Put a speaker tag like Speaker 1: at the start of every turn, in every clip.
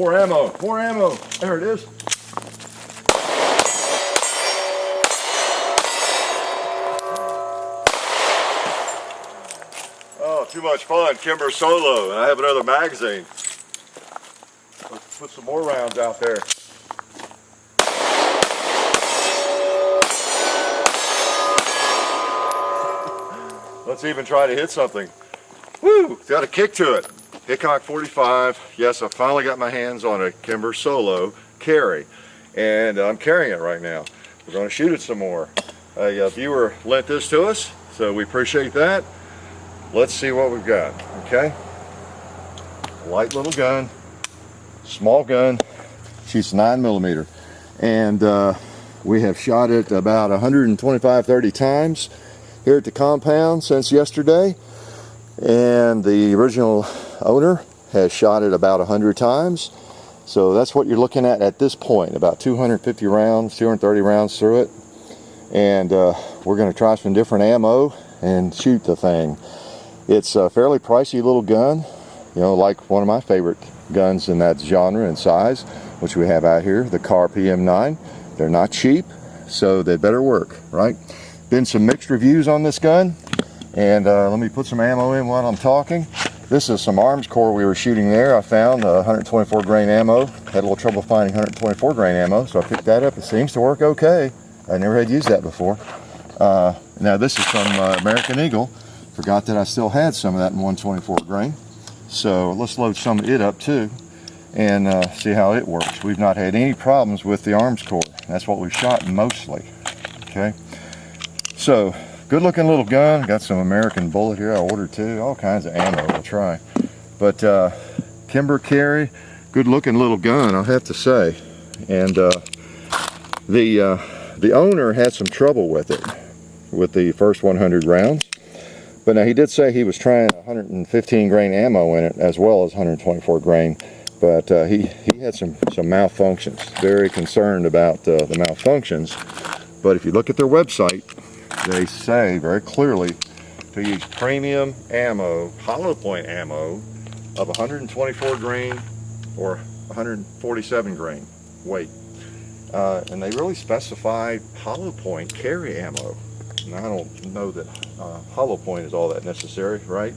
Speaker 1: More ammo, more ammo. There it is. Oh, too much fun. Kimber Solo, and I have another magazine. Let's put some more rounds out there. Let's even try to hit something. Woo! It's got a kick to it. Hickok 45. Yes, I finally got my hands on a Kimber Solo carry, and I'm carrying it right now. We're going to shoot it some more. A viewer lent this to us, so we appreciate that. Let's see what we've got. Okay, light little gun, small gun, shoots 9mm, and we have shot it about 125-30 times here at the compound since yesterday, and the original owner has shot it about 100 times. So that's what you're looking at this point, about 250 rounds, 230 rounds through it. And we're going to try some different ammo and shoot the thing. It's a fairly pricey little gun, you know, like one of my favorite guns in that genre and size, which we have out here, the Car PM9. They're not cheap, so they better work, right? Been some mixed reviews on this gun, and let me put some ammo in while I'm talking. This is some arms core we were shooting there. I found 124 grain ammo. Had a little trouble finding 124 grain ammo, so I picked that up. It seems to work okay. I never had used that before. Now this is from American Eagle. Forgot that I still had some of that in 124 grain. So let's load some of it up too and see how it works. We've not had any problems with the arms core. That's what we've shot mostly. Okay. So, good looking little gun. Got some American bullet here I ordered too. All kinds of ammo we'll try. But Kimber carry, good looking little gun, I'll have to say. And the owner had some trouble with it, with the first 100 rounds. But now he did say he was trying 115 grain ammo in it as well as 124 grain. But he had some malfunctions. Very concerned about the malfunctions. But if you look at their website, they say very clearly to use premium ammo, hollow point ammo of 124 grain or 147 grain weight. And they really specify hollow point carry ammo. And I don't know that hollow point is all that necessary, right?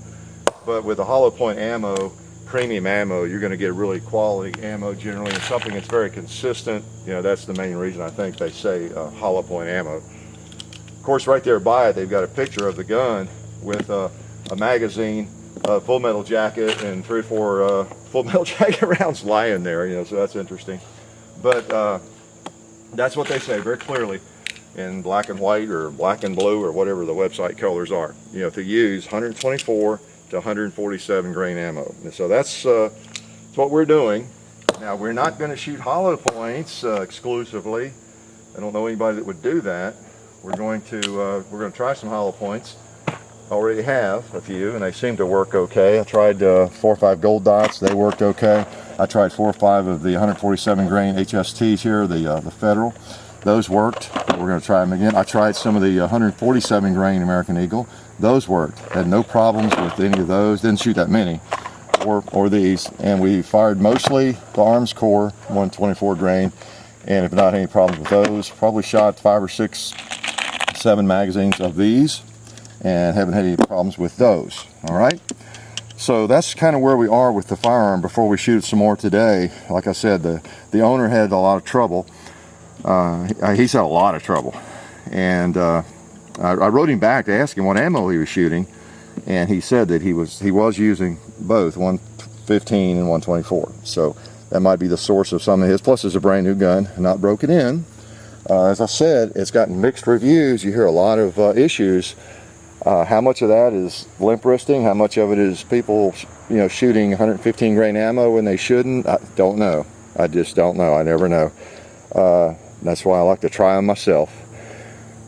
Speaker 1: But with the hollow point ammo, premium ammo, you're going to get really quality ammo generally, and something that's very consistent. You know, that's the main reason I think they say hollow point ammo. Of course, right there by it, they've got a picture of the gun with a magazine, a full metal jacket, and 3 or 4 full metal jacket rounds lying there. You know, so that's interesting. But that's what they say very clearly in black and white or black and blue or whatever the website colors are. You know, to use 124 to 147 grain ammo. And so that's what we're doing. Now, we're not going to shoot hollow points exclusively. I don't know anybody that would do that. We're going to try some hollow points. Already have a few, and they seem to work okay. I tried 4 or 5 gold dots. They worked okay. I tried 4 or 5 of the 147 grain HSTs here, the Federal. Those worked. We're going to try them again. I tried some of the 147 grain American Eagle. Those worked. Had no problems with any of those. Didn't shoot that many, or these. And we fired mostly the arms core 124 grain. And if not any problems with those, probably shot 5 or 6, 7 magazines of these, and haven't had any problems with those. All right. So that's kind of where we are with the firearm before we shoot some more today. Like I said, the owner had a lot of trouble. He's had a lot of trouble, and I wrote him back to ask him what ammo he was shooting, and he said that he was using both 115 and 124. So that might be the source of some of his. Plus, it's a brand new gun, not broken in. As I said, it's gotten mixed reviews. You hear a lot of issues. How much of that is limp wristing? How much of it is people, you know, shooting 115 grain ammo when they shouldn't? I don't know. I just don't know. I never know. That's why I like to try them myself.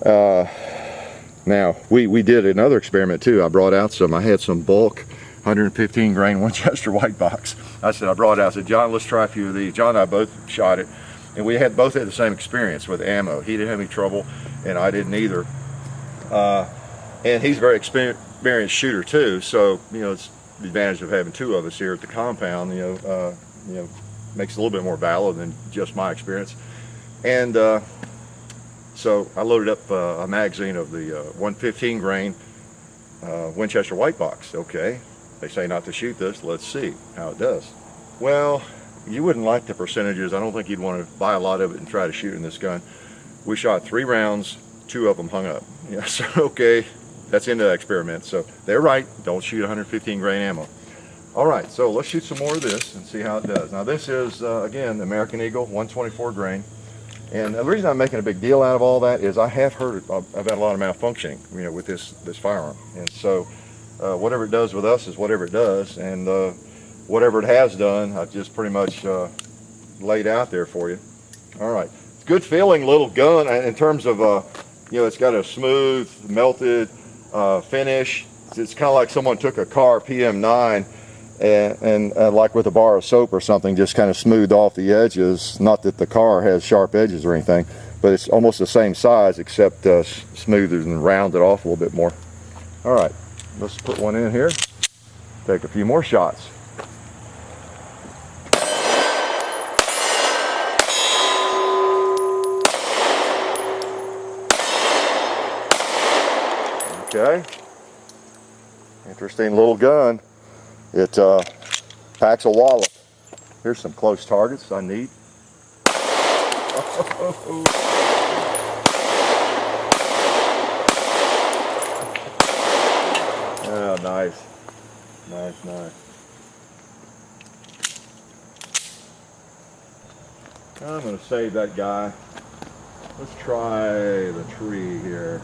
Speaker 1: Now, we did another experiment too. I had some bulk 115 grain Winchester white box. I brought it out. I said, John, let's try a few of these. John and I both shot it, and we both had the same experience with ammo. He didn't have any trouble, and I didn't either. And he's a very experienced shooter too, so you know, it's the advantage of having 2 of us here at the compound. You know, makes it a little bit more valid than just my experience. And so I loaded up a magazine of the 115 grain Winchester white box. Okay, they say not to shoot this. Let's see how it does. Well, you wouldn't like the percentages. I don't think you'd want to buy a lot of it and try to shoot in this gun. We shot 3 rounds, 2 of them hung up. Yeah, so okay, that's the end of the experiment. So they're right, don't shoot 115 grain ammo. All right, so let's shoot some more of this and see how it does. Now this is, again, the American Eagle 124 grain. And the reason I'm making a big deal out of all that is I have heard about a lot of malfunctioning, you know, with this firearm. And so whatever it does with us is whatever it does. And whatever it has done, I've just pretty much laid out there for you. All right. Good feeling little gun in terms of, you know, it's got a smooth, melted finish. It's kind of like someone took a car PM9 and like with a bar of soap or something, just kind of smoothed off the edges. Not that the car has sharp edges or anything, but it's almost the same size except smoother and rounded off a little bit more. All right, let's put one in here. Take a few more shots. Okay, interesting little gun. It packs a wallop. Here's some close targets I need. Oh, nice, nice, nice. I'm going to save that guy. Let's try the tree here.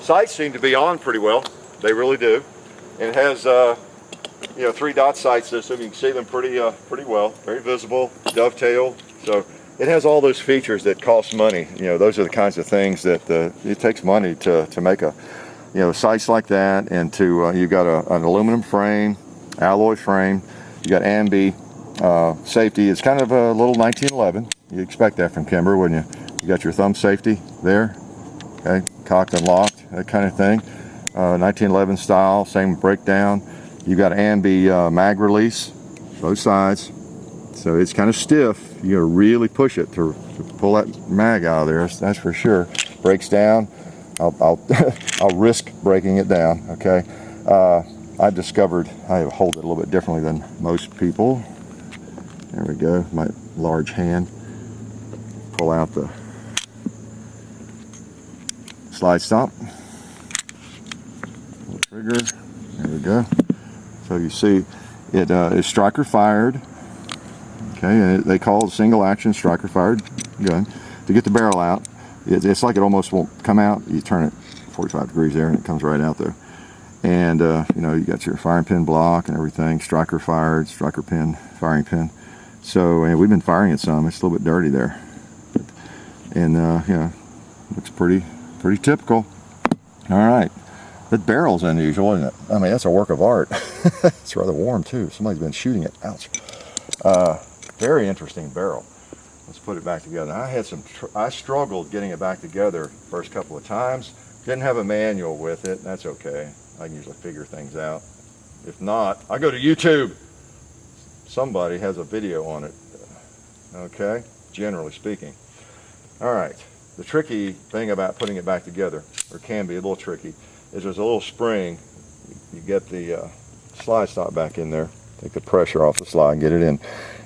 Speaker 1: Sights seem to be on pretty well. They really do. And it has, you know, 3 dot sight system. You can see them pretty well. Very visible, dovetail. So it has all those features that cost money. You know, those are the kinds of things that it takes money to make a, you know, sights like that. And to you've got an aluminum frame, alloy frame. You got ambi safety. It's kind of a little 1911. You expect that from Kimber, wouldn't you? You got your thumb safety there. Okay, cocked and locked, that kind of thing. 1911 style, same breakdown. You got ambi mag release, both sides. So it's kind of stiff. You gotta really push it to pull that mag out of there. That's for sure. Breaks down. I'll risk breaking it down. Okay. I've discovered I hold it a little bit differently than most people. There we go. My large hand. Pull out the slide stop, trigger, there we go. So you see it is striker fired, okay, and they call it a single action striker fired gun. To get the barrel out, it's like it almost won't come out. You turn it 45 degrees there and it comes right out there. And you know, you got your firing pin block and everything, striker fired, striker pin, firing pin. So and we've been firing it some. It's a little bit dirty there, and you know, looks pretty typical. All right, that barrel's unusual, isn't it? I mean, that's a work of art. It's rather warm too. Somebody's been shooting it. Ouch. Very interesting barrel. Let's put it back together. I struggled getting it back together first couple of times. Didn't have a manual with it. That's okay. I can usually figure things out. If not, I go to YouTube. Somebody has a video on it. Okay, generally speaking. All right. The tricky thing about putting it back together, or can be a little tricky, is there's a little spring. You get the slide stop back in there, take the pressure off the slide and get it in.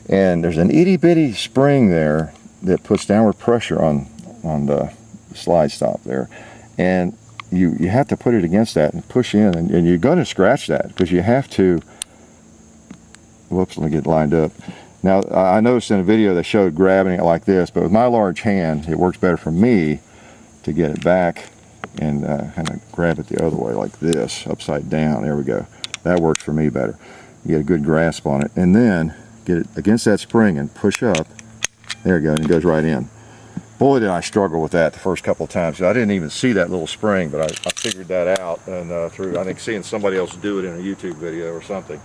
Speaker 1: And there's an itty bitty spring there that puts downward pressure on the slide stop there. And you have to put it against that and push in, and you're going to scratch that because you have to. Whoops, let me get lined up. Now, I noticed in a video they showed grabbing it like this, but with my large hand, it works better for me to get it back and kind of grab it the other way like this, upside down. There we go. That works for me better. You get a good grasp on it, and then get it against that spring and push up. There we go, and it goes right in. Boy, did I struggle with that the first couple of times. I didn't even see that little spring, but I figured that out, and through, I think, seeing somebody else do it in a YouTube video or something.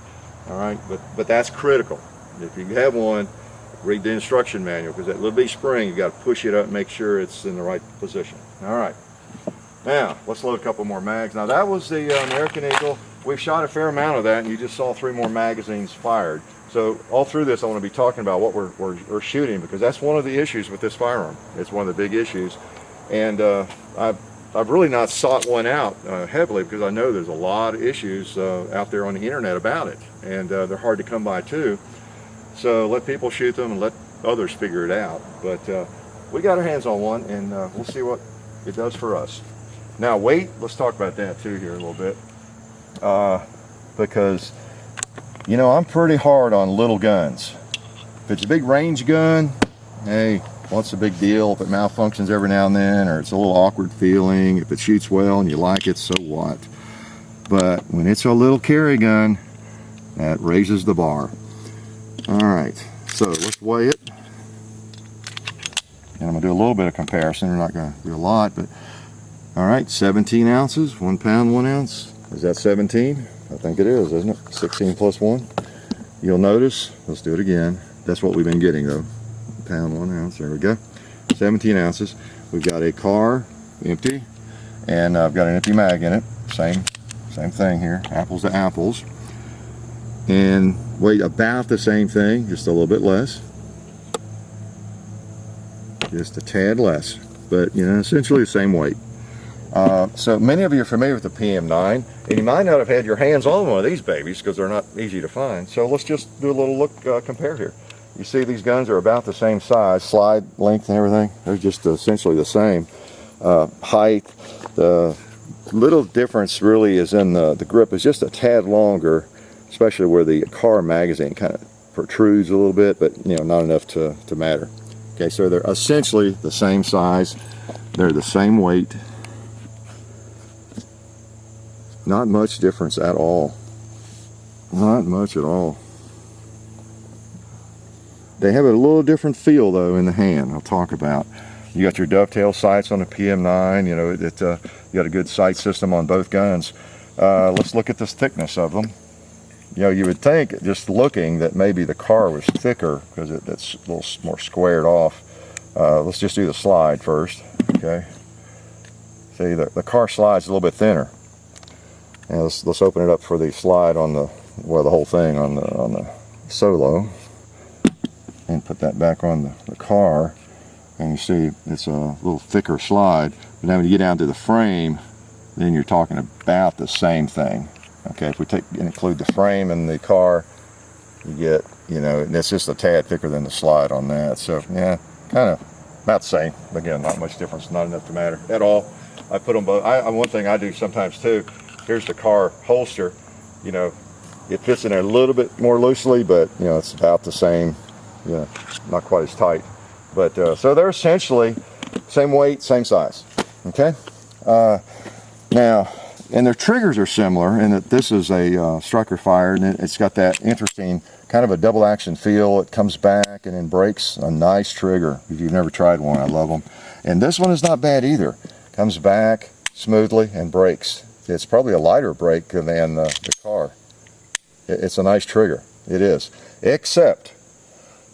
Speaker 1: All right, but that's critical. If you have one, read the instruction manual, because that little bitty spring, you got to push it up and make sure it's in the right position. All right, Now, let's load a couple more mags. Now that was the American Eagle. We've shot a fair amount of that, and you just saw 3 more magazines fired. So all through this, I want to be talking about what we're shooting, because that's one of the issues with this firearm. It's one of the big issues. And I've really not sought one out heavily, because I know there's a lot of issues out there on the internet about it, and they're hard to come by too. So let people shoot them and let others figure it out. But we got our hands on one, and we'll see what it does for us. Now weight, let's talk about that too here a little bit, because you know, I'm pretty hard on little guns. If it's a big range gun, hey, what's the big deal? If it malfunctions every now and then, or it's a little awkward feeling, if it shoots well and you like it, so what? But when it's a little carry gun, that raises the bar. All right, so let's weigh it. And I'm gonna do a little bit of comparison. We're not gonna do a lot, but all right, 17 ounces, 1 pound, 1 ounce. Is that 17? I think it is, isn't it? 16 plus 1. You'll notice, let's do it again. That's what we've been getting though. 1 pound, 1 ounce, there we go. 17 ounces. We've got a car, empty, and I've got an empty mag in it. Same thing here, apples to apples. And weigh about the same thing, just a little bit less. Just a tad less, but you know, essentially the same weight. So many of you are familiar with the PM9, and you might not have had your hands on one of these babies because they're not easy to find. So let's just do a little look, compare here. You see these guns are about the same size, slide length and everything. They're just essentially the same. Height, the little difference really is in the grip is just a tad longer, especially where the car magazine kind of protrudes a little bit, but you know, not enough to matter. Okay, so they're essentially the same size. They're the same weight. Not much difference at all. Not much at all. They have a little different feel though in the hand. I'll talk about. You got your dovetail sights on the PM9. You know, you got a good sight system on both guns. Let's look at this thickness of them. You know, you would think just looking that maybe the car was thicker because it's a little more squared off. Let's just do the slide first. Okay. See, the car slide's a little bit thinner. And let's open it up for the slide on the whole thing on the Solo, and put that back on the car, and you see it's a little thicker slide. But then when you get down to the frame, then you're talking about the same thing. Okay, if we include the frame in the car, you get, you know, it's just a tad thicker than the slide on that. So yeah, kind of about the same. Again, not much difference, not enough to matter at all. I put them both. One thing I do sometimes too. Here's the car holster. You know, it fits in there a little bit more loosely, but you know, it's about the same. You know, not quite as tight. But so they're essentially same weight, same size. Okay. Now, and their triggers are similar in that this is a striker fire, and it's got that interesting kind of a double action feel. It comes back and then breaks. A nice trigger. If you've never tried one, I love them. And this one is not bad either. Comes back smoothly and breaks. It's probably a lighter break than the car. It's a nice trigger. It is. Except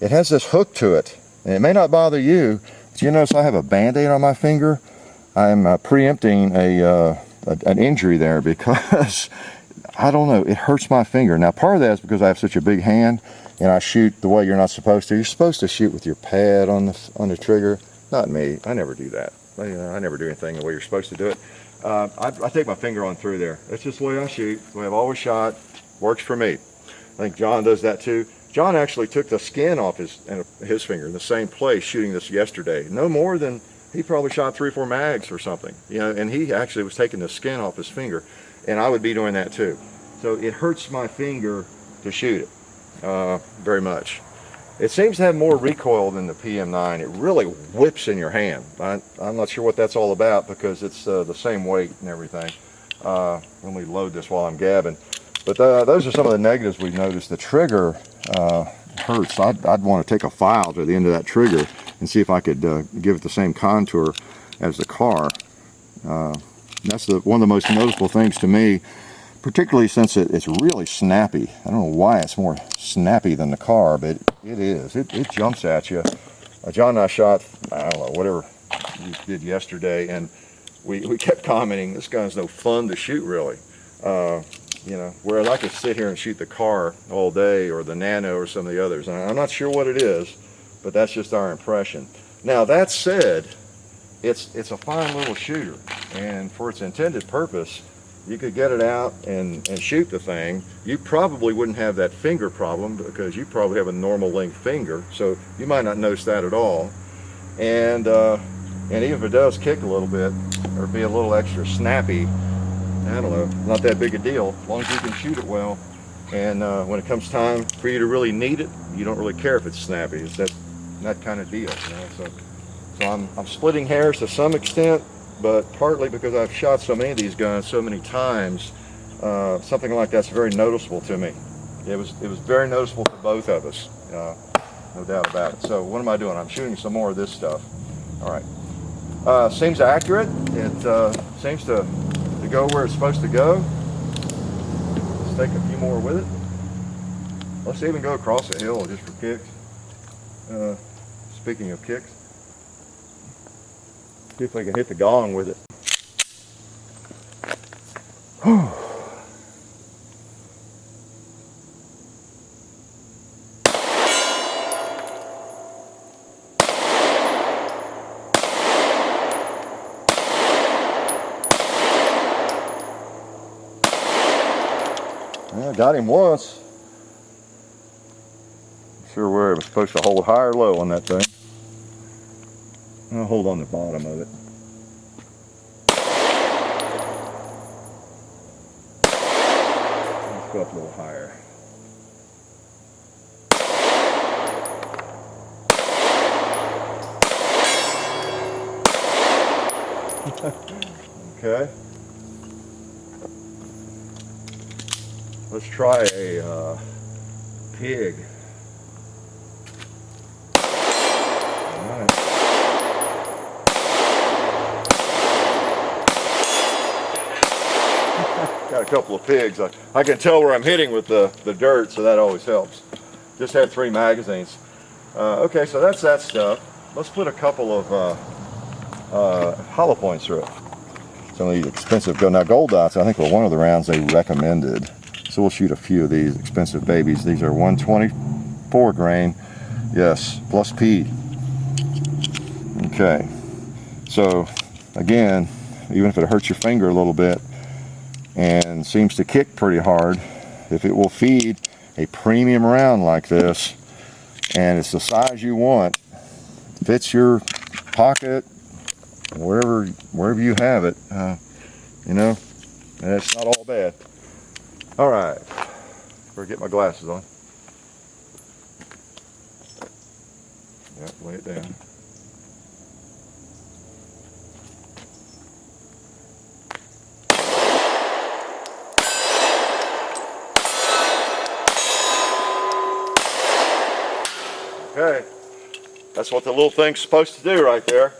Speaker 1: it has this hook to it. And it may not bother you, but you notice I have a Band-Aid on my finger. I'm preempting an injury there because, I don't know, it hurts my finger. Now part of that is because I have such a big hand and I shoot the way you're not supposed to. You're supposed to shoot with your pad on the trigger. Not me. I never do that. I never do anything the way you're supposed to do it. I take my finger on through there. That's just the way I shoot, the way I've always shot. Works for me. I think John does that too. John actually took the skin off his finger in the same place shooting this yesterday. No more than, he probably shot 3 or 4 mags or something. You know, and he actually was taking the skin off his finger. And I would be doing that too. So it hurts my finger to shoot it very much. It seems to have more recoil than the PM9. It really whips in your hand. I'm not sure what that's all about because it's the same weight and everything. Let me load this while I'm gabbing. But those are some of the negatives we've noticed. The trigger hurts. I'd want to take a file to the end of that trigger and see if I could give it the same contour as the car. That's one of the most noticeable things to me, particularly since it's really snappy. I don't know why it's more snappy than the car, but it is. It jumps at you. John and I shot, I don't know, whatever you did yesterday, and we kept commenting, this gun's no fun to shoot really. You know, whereas I could sit here and shoot the car all day, or the Nano, or some of the others. And I'm not sure what it is, but that's just our impression. Now that said, it's a fine little shooter, and for its intended purpose, you could get it out and shoot the thing. You probably wouldn't have that finger problem because you probably have a normal length finger, so you might not notice that at all. And even if it does kick a little bit or be a little extra snappy, I don't know, not that big a deal, as long as you can shoot it well. And when it comes time for you to really need it, you don't really care if it's snappy. It's that kind of deal, you know. So I'm splitting hairs to some extent, but partly because I've shot so many of these guns so many times, something like that's very noticeable to me. It was very noticeable to both of us, no doubt about it. So what am I doing? I'm shooting some more of this stuff. All right. Seems accurate. It seems to go where it's supposed to go. Let's take a few more with it. Let's even go across the hill just for kicks. Speaking of kicks, see if we can hit the gong with it. I got him once. Not sure where it was supposed to hold, high or low on that thing. I'll hold on the bottom of it. Let's go up a little higher. Okay. Let's try a pig. All right. Got a couple of pigs. I can tell where I'm hitting with the dirt, so that always helps. Just had 3 magazines. Okay, so that's that stuff. Let's put a couple of hollow points through it. Some of these expensive now gold dots, I think, were one of the rounds they recommended. So we'll shoot a few of these expensive babies. These are 124 grain. Yes, plus P. Okay. So again, even if it hurts your finger a little bit and seems to kick pretty hard, if it will feed a premium round like this and it's the size you want, fits your pocket, wherever you have it, you know, and it's not all bad. All right, better get my glasses on. Yep, lay it down. Okay, that's what the little thing's supposed to do right there.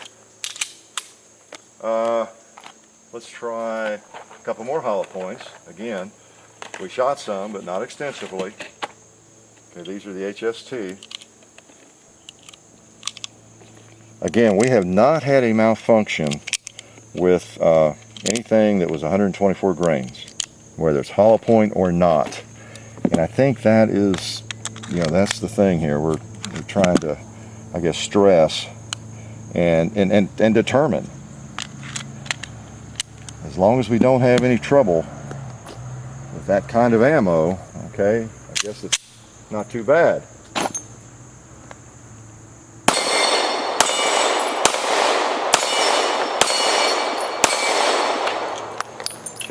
Speaker 1: Let's try a couple more hollow points. Again, we shot some, but not extensively. Okay, these are the HST. Again, we have not had a malfunction with anything that was 124 grains, whether it's hollow point or not. And I think that is, you know, that's the thing here. We're trying to, I guess, stress and determine. As long as we don't have any trouble with that kind of ammo, okay, I guess it's not too bad.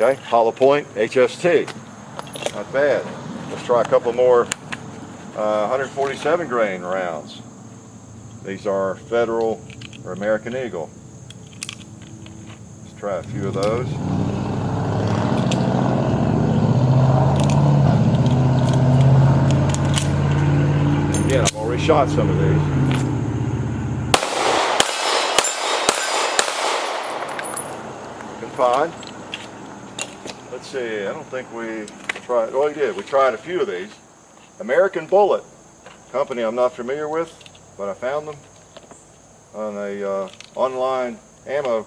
Speaker 1: Okay, hollow point, HST, not bad. Let's try a couple more 147 grain rounds. These are Federal or American Eagle. Let's try a few of those. Again, I've already shot some of these. Looking fine. Let's see, I don't think we tried, well, we did. We tried a few of these. American Bullet, company I'm not familiar with, but I found them on a online ammo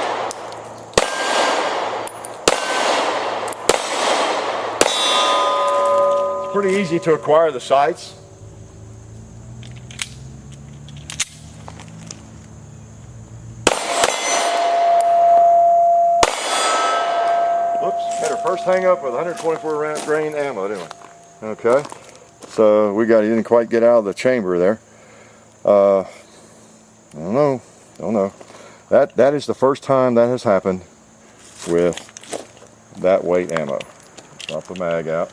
Speaker 1: pretty easy to acquire the sights. Whoops, had our first hang up with 124 grain ammo, didn't we? Okay, so we didn't quite get out of the chamber there. I don't know. That is the first time that has happened with that weight ammo. Drop the mag out.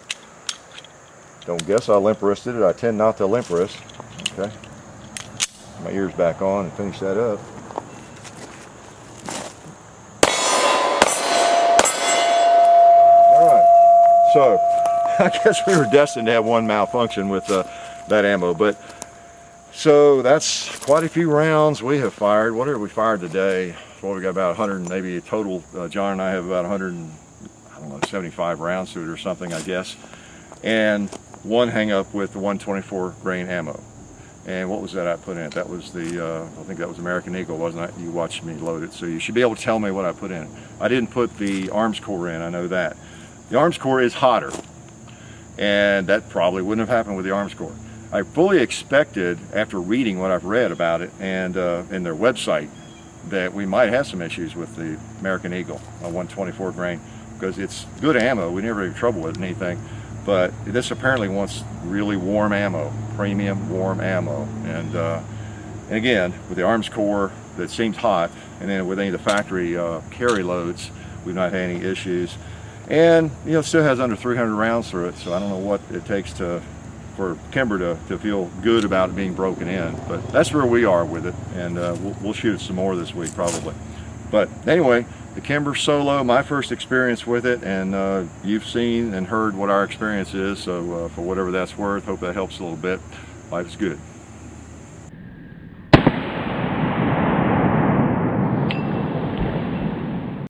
Speaker 1: Don't guess I limp wristed it. I tend not to limp wrist. Okay. My ears back on and finish that up. Alright. So I guess we were destined to have one malfunction with that ammo, but so that's quite a few rounds we have fired. What have we fired today? Well, we got about 100, maybe total. John and I have about 175 rounds to it or something, I guess. And one hang up with the 124 grain ammo. And what was that I put in it? That was the, I think that was American Eagle, wasn't it? You watched me load it, so you should be able to tell me what I put in it. I didn't put the arms core in, I know that. The arms core is hotter, and that probably wouldn't have happened with the arms core. I fully expected, after reading what I've read about it and in their website, that we might have some issues with the American Eagle, a 124 grain, because it's good ammo. We never had trouble with anything, but this apparently wants really warm ammo, premium warm ammo. And again, with the arms core that seems hot, and then with any of the factory carry loads, we've not had any issues. And you know, it still has under 300 rounds through it, so I don't know what it takes for Kimber to feel good about it being broken in. But that's where we are with it, and we'll shoot it some more this week probably. But anyway, the Kimber Solo, my first experience with it, and you've seen and heard what our experience is, so for whatever that's worth, hope that helps a little bit. Life is good.